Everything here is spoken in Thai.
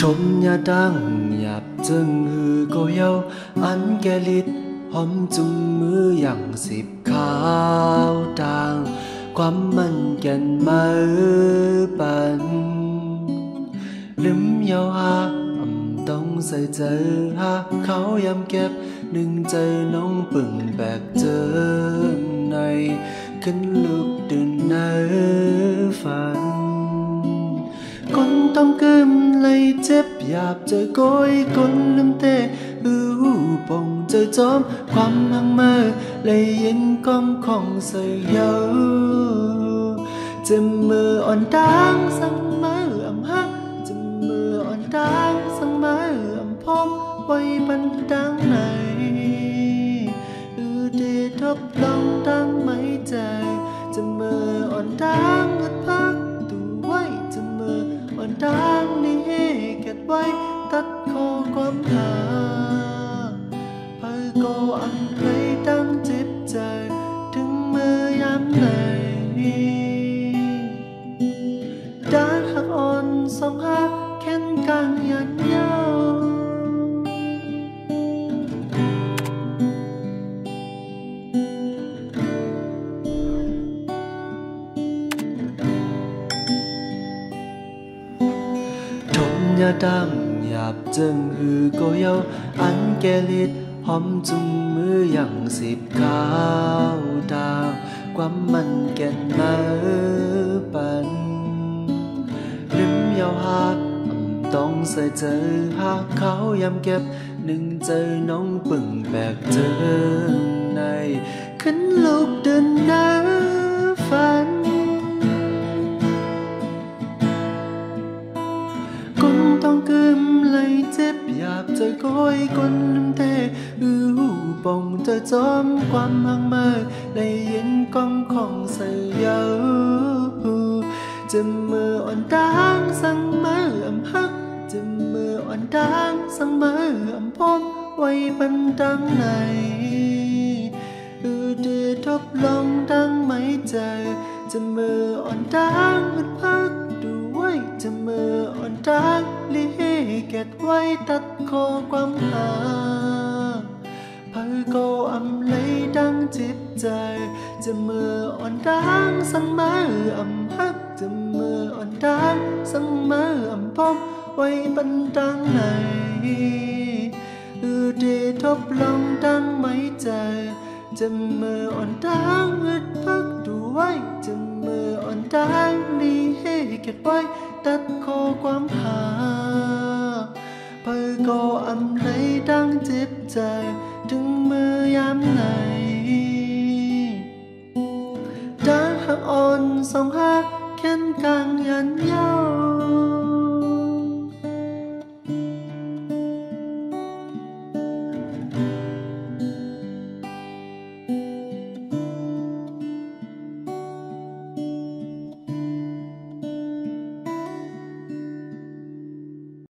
Trộm nhà đang nhập chân hư cô yêu anh kẻ lít hóm chung mưaอย่างสิบขาวต่างความมันแก่นมาปันลืมยาวหาต้องใส่ใจหาเขายำเก็บหนึ่งใจน้องปึ่งแบกเจอในขึ้นลุกตื่นในฝันคนต้องกึมเลยเจ็บหยาบเจอก้อยคนลืมเตะปงเจอจอมความหังมาเลยยินกองของใส่เยาจะมืออ่อนดังสั่งมือฮักจะมืออ่อนดังสั่งมือพร้อมไว้บันดังไหนเดทบลองดังไม่ใจจะมืออ่อนดังอึดพักตัวไว้จะมืออ่อนดังนี่เก็บไว้ตัดคอความหาก็อันเคยตั้งจิตใจถึงเมื่อยามไหนดาหักอ่อนสองหักแค้นกลางยันยาวทมยาดำหยาบจึงหือก็เยาอันแกลิดหอมจุงมืออย่างสิบขาวดาวความมันแก่นมาปันลืมยาวหาต้องใส่ใจหากเขายำเก็บหนึ่งใจน้องปึ่งแบกเจอในขึ้นลูกเดินหน้าฝันคนต้องกึมเลยเจ็บหยาบใจก้อยคนลืมเตะปงเธอจอมความหังมาได้ยินกองของใส่เยาจะมืออ่อนดังสั่งมือฮักจะมืออ่อนดังสั่งมือพร้อมไว้บันดังไหนเดือทบลองดังไม่ใจจะมืออ่อนดังอึดพักดูไว้จะมืออ่อนดังลีเก็บไว้ตัดคอความหาก็อำเลยดังจิตใจจะมืออ่อนดังสั่งมือฮักจะมืออ่อนดังสั่งมือพร้อมไว้บันดังไหนเดทบลองดังไม่ใจจะมืออ่อนดังอึดพักดูไว้จะมืออ่อนดังนี่ให้เก็บไว้ตัดคอความหาก็อำเลยดังจิตใจถึงเมื่อยามไหนดาหักอ่อนสองหักแค้นกลางยันยาว